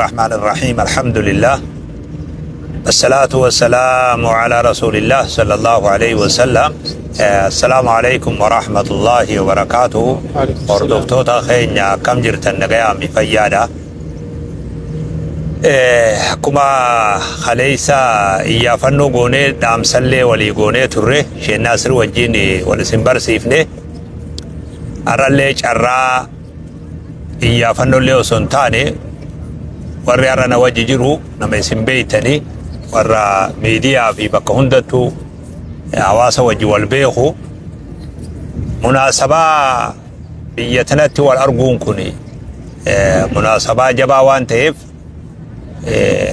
الرحمن الرحيم الحمد لله الصلاة والسلام على رسول الله صلى الله عليه وسلم. السلام عليكم ورحمة الله وبركاته. وردفتوتا خينيا كم جرتن نغيامي فيادا كما خليسا إيافنو غوني دام سلي ولي غوني تره شين ناصر وجيني ولسنبر سيفني أرالي چرا إيافنو ليو سنتاني warri arana wajji jiru nama isin beeytani warra miidiyaa fi bakka hundattuu hawaasa wajji wal beeku munaasabaa biyya tanatti wal arguun kun munaasabaa jabaa waan ta'eef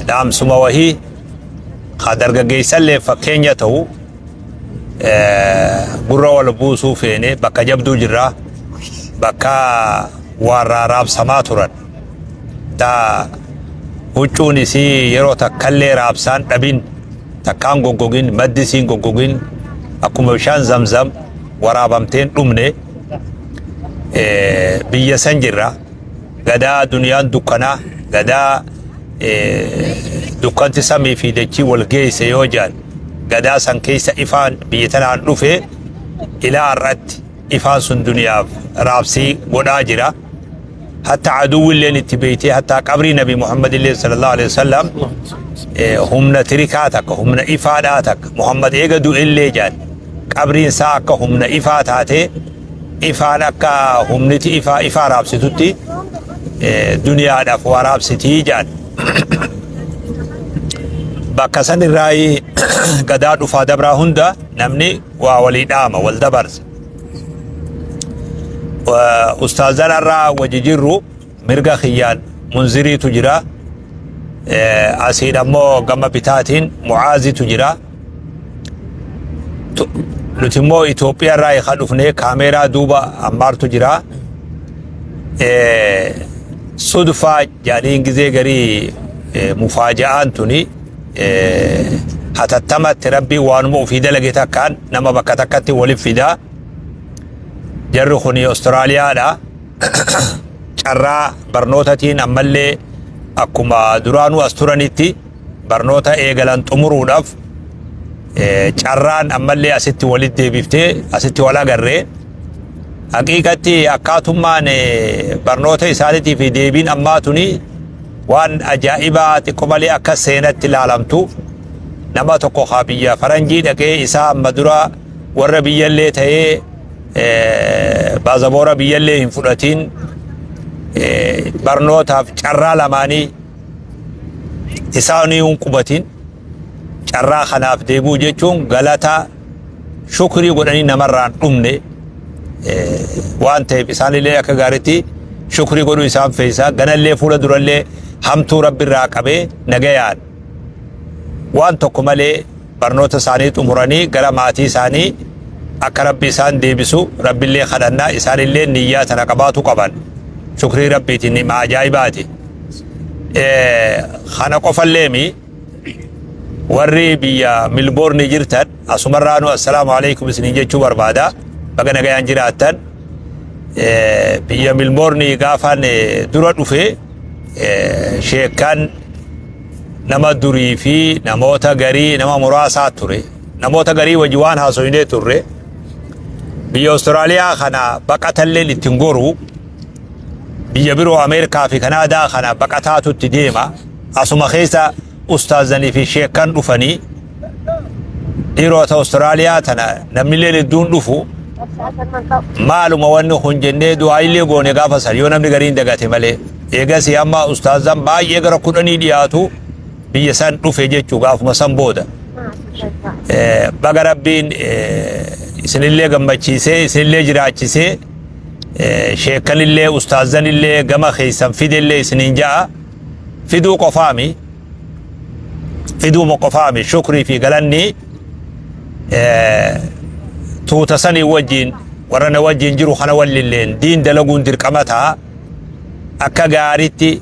dhaamsuma wahii dargaggeessallee fakkeenya ta'u gurra wal buusuu feene bakka jabduu jirra bakka warra raabsamaa turan taa huccuun isii yeroo takkallee raabsaan dhabin takkaan goggogin maddi isiin goggogin akkuma bishaan zamzam waraabamteen dhumne biyya san jirra gadaa duniyaan dukkanaa gadaa dukkanti samii fi dachii wal geesse yoo jaan gadaa san keessa ifaan biyya tanaan dhufe ilaa har'atti ifaan sun duniyaaf raabsii godhaa jira. حتى عدو اللي نتبيتي حتى قبر نبي محمد الله صلى الله عليه وسلم هم تركاتك هم إفاداتك محمد إيقدو اللي جان قبرين ساك هم إفاداتي إفادك هم نتي إفا رابستي دنيا دفوا رابستي جان بكسن الرأي قداد فادبرا هندا نمني وولي داما والدبرز وأستاذنا الرا وجيجيرو مرغا خيان منذري تجرا أسيد أمو غما بتاتين معازي تجرا نتمو إثيوبيا را يخلفني كاميرا دوبا أمار تجرا صدفة جانين جزي غري مفاجآن توني حتى تمت ربي وانمو في دلقيتا كان نما بكتكتي ولف فدا jarri kuni Austraaliyaadha carraa barnootatiin ammallee akkuma duraanuu as turanitti barnoota eegalan xumuruudhaaf carraan ammallee asitti walitti deebiftee asitti wal agarree haqiiqatti akkaatummaan barnoota isaaniitii fi deebiin ammaa tuni waan ajaa'ibaa xiqqoo malee akka seenatti ilaalamtu nama tokko haa biyya faranjii dhaqee isaa amma dura warra biyyallee ta'ee baazabora biyyallee hin fudhatiin barnootaaf carraa lamaanii isaanii hin qubatin carraa kanaaf deebuu jechuun galata shukrii godhanii namarraan dhumne waan ta'eef isaanillee akka gaariitti shukrii godhuu isaan feeysaa ganallee fuula durallee hamtuu rabbiirraa qabee nagayaan waan tokko malee barnoota isaanii xumuranii gara maatii isaanii akka rabbi isaan deebisu rabbillee kadhannaa isaanillee niyyaa tana qabaatu qaban shukrii rabbiitiin nima ajaa'ibaati. Kana qofalleemi warri biyya Milboorni jirtan asumarraanu assalaamu alaikum isiniin jechuu barbaada baga nagayaan jiraattan biyya Milboorni gaafan dura dhufe sheekan nama durii fi namoota garii nama muraasaa ture namoota garii wajji waan haasoyinee turre biyya Austraaliyaa kana baqatalleen ittiin goru biyya biroo Ameerikaa fi Kanaadaa kana baqataatu itti deema asuma keessa ustaazanii fi sheekan dhufanii dhiirota Austraaliyaa tana namnillee hedduun dhufu maaluma wanni kun jennee du'aayillee goone gaafa san yoo namni gariin dagate malee eegas amma ustaazan baay'ee gara 10 dhiyaatu biyya san dhufe jechuu gaafuma san booda baga rabbiin isinillee gammachiisee isinillee jiraachisee sheekanillee ustaazanillee gama keessan fidellee isiniin ja'a fiduu qofaami shukrii fi galanni tuuta sanii wajjiin warra na wajjiin jiru kana wallilleen diin dalaguun dirqama ta'a akka gaariitti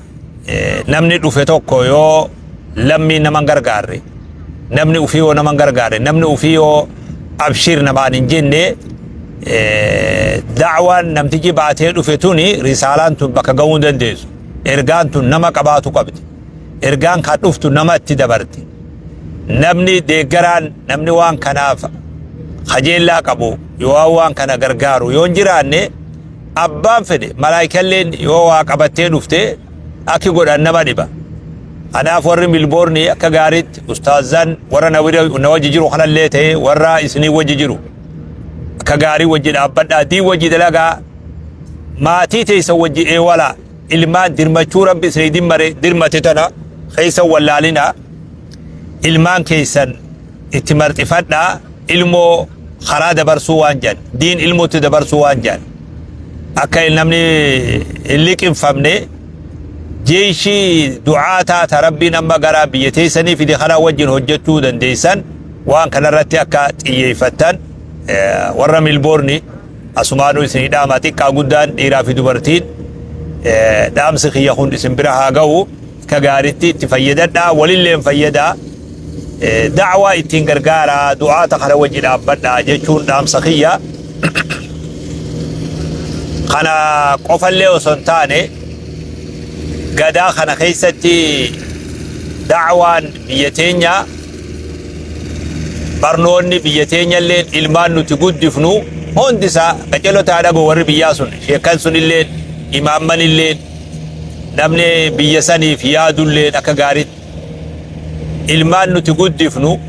namni dhufe tokko yoo lammii naman gargaarre namni ufii yoo naman gargaarre namni ufii yoo abshir namaan hin jenne da'waan namtichi baatee dhufe tuni risaalaan tun bakka ga'uu dandeessu ergaan tun nama qabaatu qabdi إرجان كاتوفتو نما تدبرتي نبني ديجران نبني وان كناف خجيل لا كابو يوان كنا غرغارو يونجراني أبان فدي ملايكة لين يوا كابتين وفته أكيد قد أنما دبا أنا فوري ميلبورني كغاريت أستاذان ورا نواجي جرو خنا الليته ورا إسني وجي جرو كغاري وجي أبدا دي وجي دلقا ما تيتي سوجي إيه ولا إلمان درمچورا بسري دمري درمتتنا خيسا ولا لنا إلمان كيسن اتمرتفاتنا علمو خراد برسوان جان دين علمو تدبرسوان جان أكاين نمني اللي كن فهمني جيشي دعاتا تربي نما غرا بيتيسني في دخلا وجه هجتو دنديسن وان كان رتي اكا تيفتن ورا ميلبورني اسمانو سي داماتي كاغودان ديرا في دبرتين دام سخي يخون سمبرها غو كغاريتي تفيددا وللين فيدا دعوة اتنغرغارا دعاتا خلا وجه دابدا جچون دام سخيه خنا قفل وسنتاني قدا خنا خيستي دعوان بيتينيا برنوني بيتينيا اللين إلمان نتقود دفنو هون دسا كجلو تادقو ور بياسون شيكان سن اللين إمام من اللين نمني بيساني فيادو اللين أكا غاريت إلمان نتقود دفنو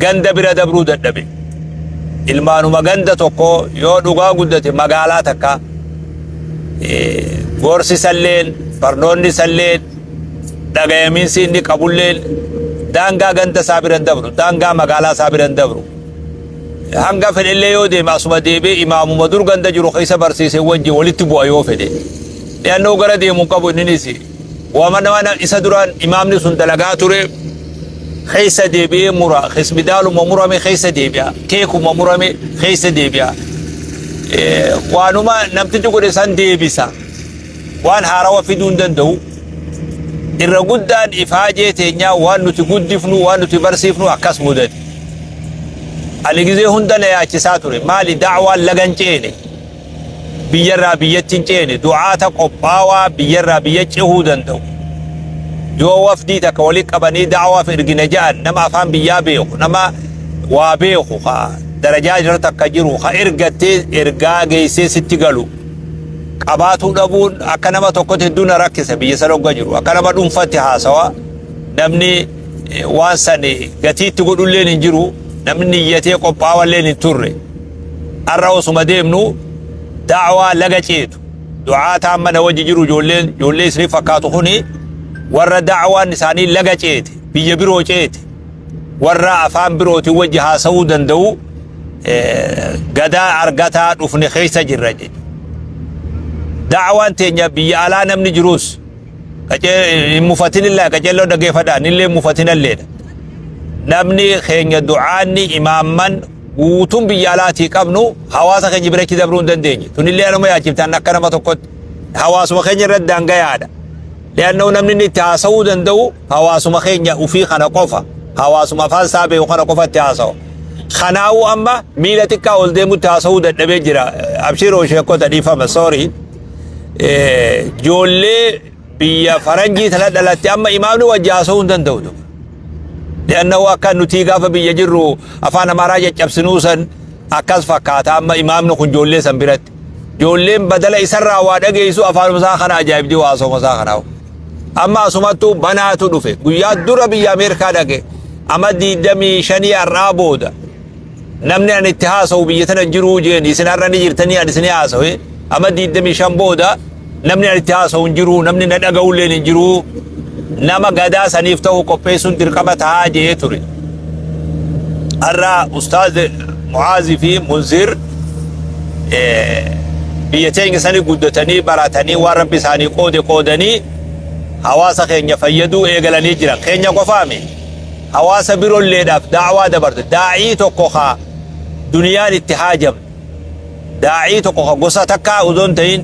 غند برا دبرو دبي إلمانو ما غند توقو يو دوغا قدتي مغالاتكا غورسي سلين فرنوني سلين دغيمين سيني قبولين دانغا غنت سابرن دبرو دانغا مغالا سابرن دبرو هانغا فدلي يودي ماسوما ديبي امام مدور غند جرو خيسا برسيسي وجي ولتبو ايو فدي لانه غردي مقبو نيسي ومن وانا اسدران امامني سنتلغا توري خيسا ديبي مرا خصم دالو ممرمي خيسا ديبيا كيكو ممرمي خيسا ديبيا وانما نمتجو قد سان ديبسا وان هاروا في دون دندو الرقودان إفاجة تينيا وان نتقود دفنو وان نتبرسيفنو أكاس مدد الجزء هندنا يا تساتوري مالي دعوة لغنجيني بيجرا بيجتنجيني دعاة قباوة بيجرا بيجهو دندو جو وفدي تكوليك أبني دعوة في إرجنجان نما فهم بيابيخ نما وابيخ درجات جرتك كجرو إرجتي إرجا جيسي ستقالو قباتو دبون أكنما توقت الدون ركز بيسرو جرو أكنما دون فتحة سوا نمني وانساني قتي تقول لين جرو نمني يتي قباوة لين توري الرئوس مديمنو دعوة لغتيتو دعاة عمنا وجي جرو جولين سري فكاتو خوني ورا دعوة نساني لغتيت بيجبرو جيت ورا أفهم برو توجها سودا دو قدا أرقاتا رفني خيسة جراجي دعوان تينيا بيالا نمني جروس مفتن الله كجلو دقي فدا نلي مفتن الليل نمني خينيا دعاني إماما وطن بيالاتي قبنو حواسا خيني بريكي دبرون دنديني تنلي أنا ما يجب تنكنا ما تقود حواس وخيني رد دانقيادا لأنه نمني تاسو دندو حواس وخينيا وفي خنا قفا حواس مفال سابي وخنا قفا تاسو خناو أما ميلتك أولدمو تاسو دندبي جرا أبشيرو شيكو تديفا مسوري جولي بيا فرنجي ثلاثة أما إمامنا وجاسون دندودو لأنه أكان نتيجة فبيا جرو أفانا مراجع جبسنوسا أكاس فكاتا أما إمامنا كن جولي سنبرت جولي بدل إسرع وادق يسو أفان مساخنا أجايب دي واسو مساخنا أما سمتو بناتو دفه قياد دور بيا أمريكا دقي أما دي دمي شني الرابودا نمني أن اتحاسو بيتنا جرو جيني سنراني جرتني أدي سنياسو أما دي دمي شامبودا نمني ارتاسو انجرو نمني ندقاو لين انجرو نما قدا سنيفتو قبيسون ترقبة حاجة تري الرا أستاذ معاذ في منذر بيتين سني قدتني براتني ورب ساني قودني حواسا خين يفيدو ايقلاني جرا خين يقفامي حواسا برو اللي داف دعوة دبرد داعي توقوخا دنيا الاتحاجم داعي توقوخا قصة تكا أذنتين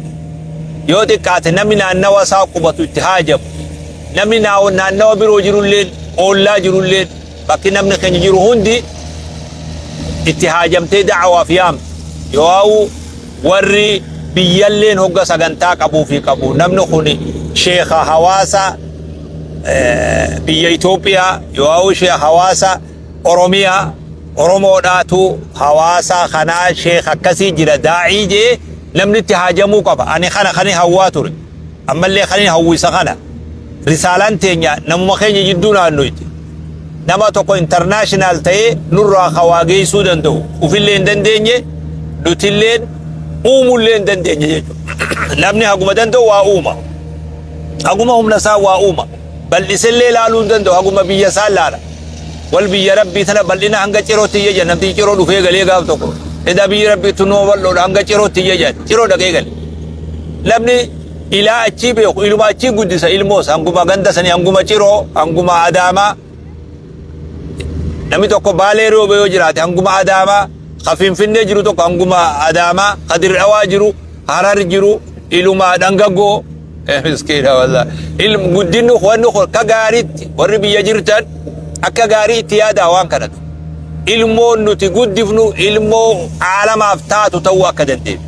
يودي كات نمنا النوى ساقبة اتحاجم نمنا النوى برو جرو الليل أولا جرو الليل باكي نمنا خين جرو هندي اتحاجم تي دعوة فيام يواو وري biyyalleen hogga sagantaa qabuu fi qabu namni kun sheekha hawaasa biyya Itoophiyaa yoo sheekha hawaasa Oromiyaa Oromoodhaatu hawaasa kanaa sheekha akkasii jira daa'ii jee namni itti haajamuu qaba ani kana hawwaa ture ammallee kan hawwisa kana risaalaan teenya namuma keenya jidduu naannoyti nama tokko international ta'ee nurraa hawaageessuu danda'u ufillee hin dandeenye nutillee uumullee hin dandeenye jechuudha namni haguma danda'u waa uuma haguma humna isaa waa uuma bal'isellee laaluu hin danda'u haguma biyya isaa laala wal biyya rabbii tana bal'ina hanga cirootti iyya namni ciroo dhufee galee gaaf tokko eda biyya rabbii tunoo bal'oodha hanga cirootti iyya ciroo dhaqee gale namni ilaa achi beeku iluma achi guddisa ilmoos hanguma ganda sanii hanguma ciroo hanguma adaamaa namni tokko baalee roobee yoo jiraate hanguma adaamaa Finfinnee jiru tokko hanguma adaamaa Kadir Dhawaa jiru Harar jiru iluma dhangagoo miskiina wallahi ilmu guddinni wanni ka gaariitti warri biyya jirtan akka gaariitti yaada waan kanatu ilmoo nuti guddifnu ilmoo aalamaaf taatu ta'uu akka dandeenya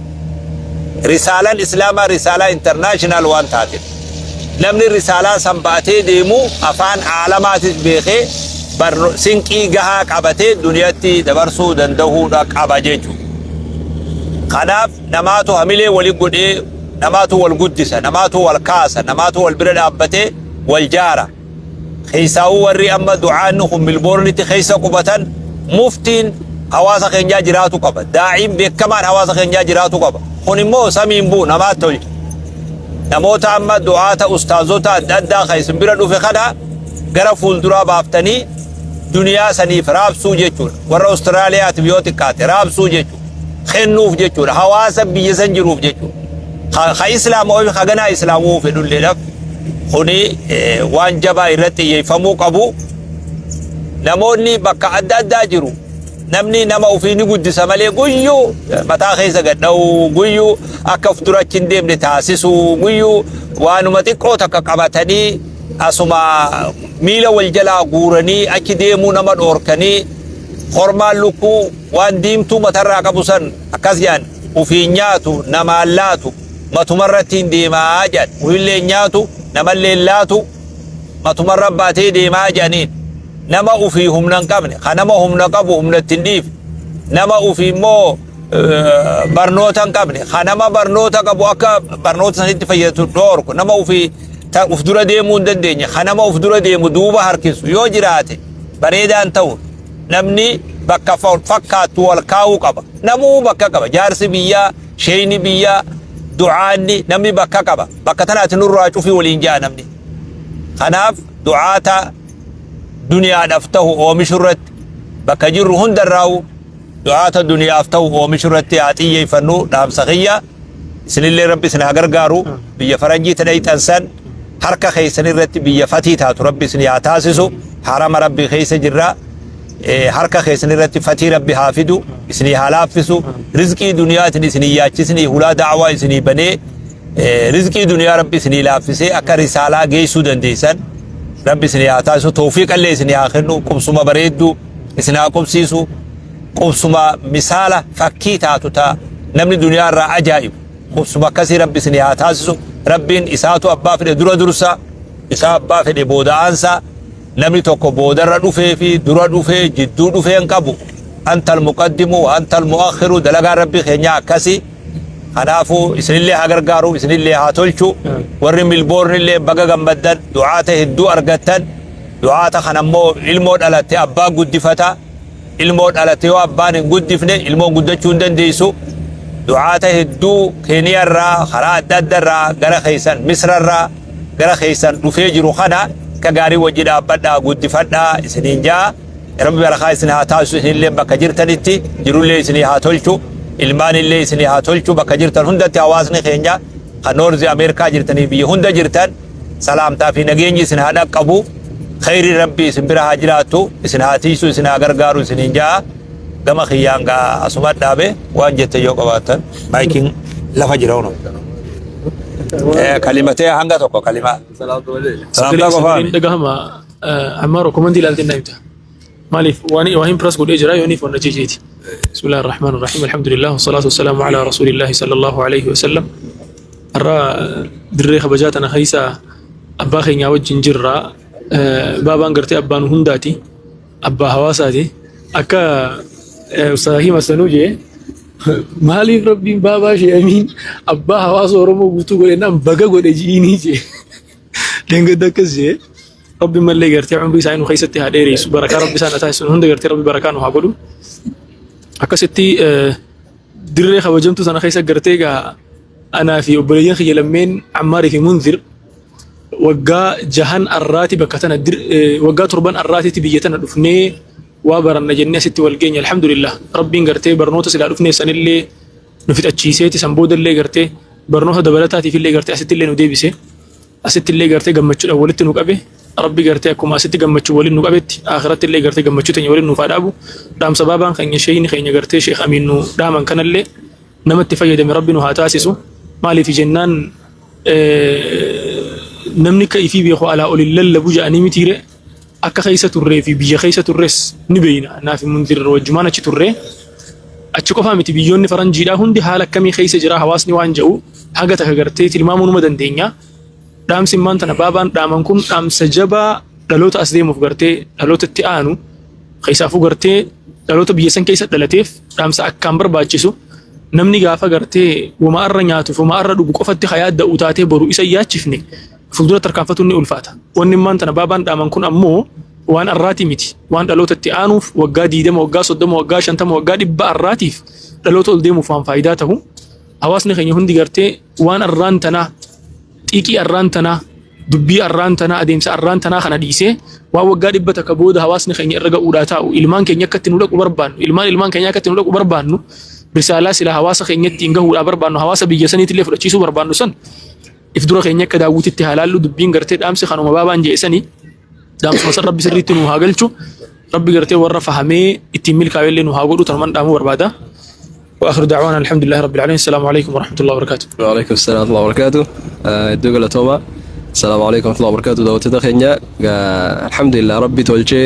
risaalaan islaamaa risaalaa international waan taate namni risaalaa san baatee deemu afaan aalamaatis beekee sinqii gahaa qabatee duniyaatti dabarsuu danda'uudha qaba jechuudha. Kanaaf namaatu hamilee walii godhee namaatu wal guddisa namaatu wal kaasa namaatu wal bira dhaabbatee wal jaara. Keessaawuu warri amma du'aan kun milboornitti keessa qubatan muftiin hawaasa keenyaa jiraatu qaba. Daa'iin beekamaan hawaasa keenyaa jiraatu qaba. Kun immoo samiin buu namaatti tolcha. Namoota amma du'aata ustaazota adda addaa keessan bira dhufe kana gara fuulduraa baaftanii duniyaa saniif raabsuu jechuudha warra Austraaliyaatiif yoo xiqqaate raabsuu jechuudha kennuuf jechuudha hawaasa biyya san jiruuf jechuudha ha islaama oo haganaa islaamuu fedhulleedhaaf kuni waan jabaa irratti xiyyeeffamuu qabu namoonni bakka adda addaa jiru namni nama ofii ni guddisa malee guyyuu mataa keessa gadha'u guyyuu akka fuldurachi hin deemne taasisu guyyuu waanuma xiqqoo takka qabatanii asuma miila wal jalaa guuranii achi deemuu nama dhoorkanii hormaan lukkuu waan diimtuu matarraa qabu san akkas jedhan ufii nyaatu namaan laatu matumarratti hin deemaa jedhan ufillee nyaatu namallee laatu matumarra baatee deemaa jedhaniin nama ufii humna hin qabne ka nama humna qabu humna ittiin dhiif nama ufii immoo barnoota hin qabne ka nama barnoota qabu akka barnoota sanitti fayyadu dhoorku nama ufii uf dura deemuu hin dandeenye kanama uf dura deemu duuba harkisu yoo jiraate bareedaan ta'u namni bakka fakkaattu wal kaa'uu qaba namuu bakka qaba jaarsi biyyaa sheeyni biyyaa du'aanni namni bakka qaba bakka tanaatti nurraa cufii waliin jaa namni kanaaf du'aata duniyaadhaaf ta'u oomishu irratti bakka jirru hundarraa'u du'aata duniyaaf ta'u oomishu irratti haa xiyyeeffannu dhaamsa kiyya isinillee rabbi isin haa gargaaru biyya faranjii tadhayxan san harka keessan irratti biyya fatii taatu rabbi isin haa taasisu harama rabbi keessa jirra harka keessan irratti fatii rabbi haa fidu isin haa laaffisu rizqii duniyaatiin isin yaachisni hulaa da'awaa isin banee rizqii duniyaa rabbi isin laaffisee akka risaalaa geessuu dandeessan rabbi isin haa taasisu tawfiiqallee isin haa kennu qubsuma bareeddu isin haa qubsiisu qubsuma misaala fakkii taatu ta namni duniyaa irraa ajaa'ibu qubsuma akkasii rabbi isin haa taasisu rabbiin isaatu abbaa fedhe dura dursa isaa abbaa fedhe booda'aansa namni tokko boodarra dhufee fi dura dhufee jidduu dhufee hin qabu antal muqaddimu wa antal mu'akhiru dalagaa rabbi keenya akkasii kanaafuu isinillee haa gargaaru isinillee haa tolchu warri milboornillee baga gammaddan du'aata hedduu argattan du'aata kanammoo ilmoo dhalatte abbaa guddifata ilmoo dhalatte yoo abbaan hin guddifne ilmoon guddachuu hin dandeessu du'aata hedduu Keeniyaarraa karaa adda addaarraa gara keessan Misrarraa gara keessan dhufee jiru kana ka gaarii wajji dhaabbadhaa guddifadhaa isiniin jaa rabbi barakaa isin haa taasisu isinillee bakka jirtanitti jirullee isinii haa tolchu ilmaanillee isinii haa tolchu bakka jirtan hundatti hawaasni keenya kan noorzi Ameerikaa jirtanii biyya hunda jirtan salaamtaa fi nageenyi isin haa dhaqqabu khayri rabbi isin bira haa jiraattu isin haa tiisu isin haa gargaaru isiniin jaa gama khiyyaan gaa asuma dhaabe waan jette yoo qabaatan maayikiin lafa jiraawno kalimatee hanga tokko kalima salaamtaa qofaan dhagahama Ammaaroo komandii ilaaltee naayimta maaliif waan hin piras godhee jira yooniif wanna jeejeeti بسم الله الرحمن الرحيم الحمد لله والصلاة والسلام على رسول الله صلى الله عليه وسلم. الرا دري خبجات أنا خيسا أبا خينيا وجين جرا بابا انقرتي أبان هنداتي أبا هواساتي أكا أستاذي مسنوجي مالي ربي بابا شي أمين أبا هواس ورمو بوتو قولي نام بقا قولي جيني جي لنقد دكز جي ربي من اللي قرتي عمري ساينو خيستي هاديري بركة ربي سانا تايسون هند قرتي ربي بركانو هاقولو akkasitti dirree kabajamtu sana keessa gartee gaa anaa fi obboleeyyan kiyya lammeen Ammaarii fi Munzir waggaa jahan arraati bakka tana waggaa torban arraatitti biyya tana dhufnee waa baranna jennee asitti wal geenya alhamdulillah rabbiin gartee barnoota silaa dhufnee sanillee nu fixachiiseeti san boodallee gartee barnoota dabalataatiif illee gartee asitti illee nu deebise asitti illee gartee gammachuudhaan walitti nu qabe rabbi gartee akkuma asitti gammachuu waliin nu qabetti akhiratti illee gartee gammachuu teenya waliin nuuf dhaabu dhaamsa baabaan keenya sheeyni keenya gartee sheekh Amiin nu dhaaman kanallee namatti fayyadame rabbi nu haa taasisu maaliif jennaan namni ka ifii beeku alaa olin lallabu jedhanii mitiire akka keessa turree fi biyya keessa turres ni beeyna naaf Munzir wajjumaan achi turree achi qofaa miti biyyoonni faranjiidhaa hundi haala akkamii keessa jira hawaasni waan jedhu haga takka gartee tilmaamuu numa dandeenya. Dhaamsi immaan tana baabaan dhaaman kun dhaamsa jabaa dhaloota as deemuuf gartee dhaloota itti aanu keessaafuu gartee dhaloota biyya san keessa dhalateef dhaamsa akkaan barbaachisu namni gaafa gartee wama arra nyaatuuf wama arra dhugu qofatti hayaadda utaatee boru isa yaachifne fuuldura tarkaanfatu ni ulfaata. Wanni immaan tana baabaan dhaaman kun ammoo waan arraati miti waan dhaloota itti aanuuf waggaa 20 waggaa 30 waggaa 50 waggaa 100 arraatiif dhaloota ol deemuuf waan faayidaa ta'u hawaasni keenya hundi gartee waan arraan tanaa xiiqii arraan tanaa dubbii arraan tanaa adeemsa arraan tanaa kana dhiisee waan waggaa 100 takka booda hawaasni keenya irra ga'uudhaa taa'u ilmaan keenya akka itti nu dhaqu barbaannu ilmaan keenya akka itti nu dhaqu barbaannu risaalaa sila hawaasa keenyatti hin gahuudhaa barbaannu hawaasa biyya saniitillee fudhachiisuu barbaannu san if dura keenya akka daawwititti halaallu dubbiin gartee dhaamsi kanuma baabaan jeesanii dhaamsuma san rabbi sirriitti nu haa galchu rabbi gartee warra fahamee ittiin milkaa'ellee nu haa godhu tanumaan dhaamuu barbaada. واخر دعوانا الحمد لله رب العالمين السلام عليكم ورحمه الله وبركاته. وعليكم السلام ورحمه الله وبركاته. دوغلا توما السلام عليكم ورحمه الله وبركاته. دوت دخنيا الحمد لله ربي تولجي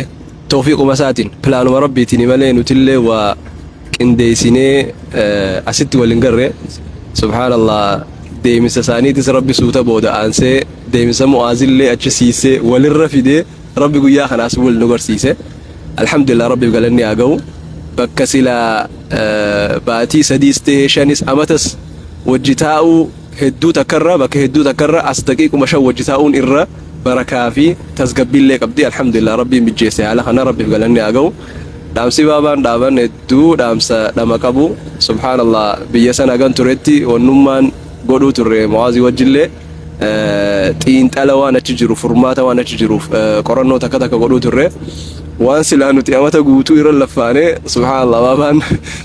توفيق مساتين بلان ربي تني مالين وتله وكنديسيني اسيت ولنغره سبحان الله ديمس سانيت ربي سوتا بودا انسي ديمس مؤازل لي اتشسيسه وللرفيده ربي قيا خلاص ول نغرسيسه الحمد لله ربي قالني اغو بكسلا باتي سديستي شانس امتس وجتاو هدو تكرر بك هدو تكرر اصدقيق مشو وجتاون إرّا بركة في تسقبل لك أبدي الحمد لله ربي مجيسي على خنا ربي قالني أجو دامسي بابان دابان هدو دامسا دام كابو سبحان الله بيسان أجان تريتي ونمان قدو تري موازي وجلة تين تلوان تجرو فرماتا وانا تجرو قرنو تكتك قدو تري وان سلانو تيامتا قوتو إرى اللفاني سبحان الله بابان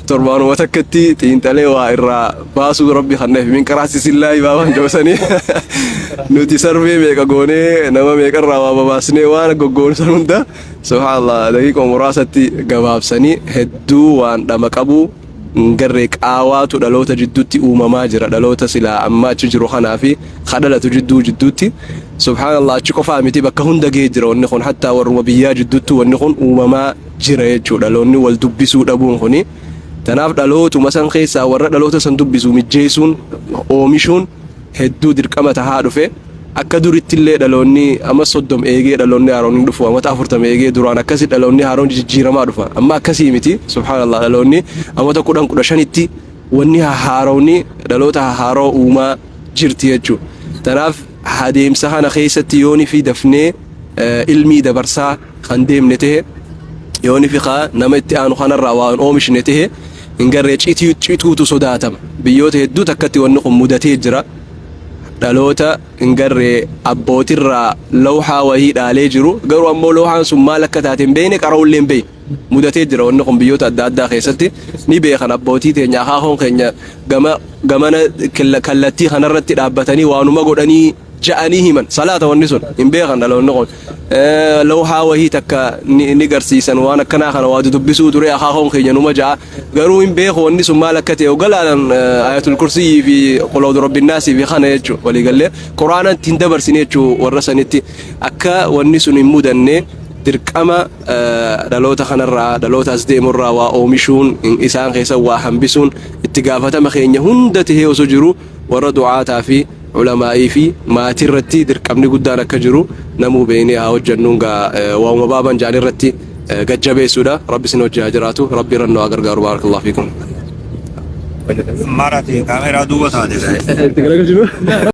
تربانو وتكتي تينتالي وإرى باسو ربي خنف من كراسي سلاي بابان جوساني نوتي سربي ميكا قوني نما ميكا روا باباسني وانا قون سنوندا سبحان الله دقيقة مراسة قباب سني هدو وان دمكابو نقرق آواتو دلوتا جدوتي أومما جرى دلوتا سلا أما تجرو خنافي خدلة جدوتي سبحان الله تشكو فامتي بكا هندا جيجرا ونخون حتى والرمبيا جدوتو ونخون أومما جرى يجو دلوني والدبسو دبون خوني تناف دلوتو مثلا خيسا ورد دلوتا سندبسو مجيسون أوميشون هدو دركما تهادفه akka durittillee dhaloonni amma 30 eegee dhaloonni haaroon dhufu amma 40 eegee duraan akkasi dhaloonni haaroon jijjiiramaa dhufa amma akkasii miti subhanallah dhaloonni amma 10 wanni haaroonni dhaloota haaroo uumaa jirti jechuudha. Tanaaf adeemsa kana keessatti yooni fi dafnee ilmii dabarsaa kan deemne ta'e yooni fi nama itti aanu kanarraa waan oomishne ta'e hin garree cituutu sodaatama biyyoota hedduu takkatti wanni kun mudatee jira. dhaloota ingarree abbootirraa lawhaa wahii dhaalee jiru garuu ammoo lawhaan sun maal akka taate hin beekne qara'ullee hin beekne mudatee jira wanni kun biyyoota adda addaa keessatti ni beekan abbootii teenya akaakoon keenya gamana kallattii kanarratti dhaabbatanii waanuma godhanii ja'anii himan salaata wanni sun hin beekan dhaloonni kun lawhaa wahii takka ni garsiisan waan akkanaa kana waa dubbisuu ture akaakoon keenya numa ja'a garuu hin beeku wanni sun maal akka ta'e ogalaalan ayatul kursii fi qul a'uudhu birabbin naas fi kana jechuudha walii galee quraanaan ittiin dabarsine jechuudha warra sanitti akka wanni sun hin mudanne dirqama dhaloota kanarraa dhaloota as deemurraa waa oomishuun isaan keessa waa hambisuun itti gaafatama keenya hunda tahee osoo jiru warra du'aataa fi ulamaa'ii fi maatii irratti dirqamni guddaan akka jiru namuu beeknee haa hojjennuun waa'uma baaban jaan irratti gajjabeessuudha. Rabbi isin wajjin haa jiraatu. Rabbi irra nu haa gargaaru. Baarakallahu fiikum. Marati kaameraa duuba taate.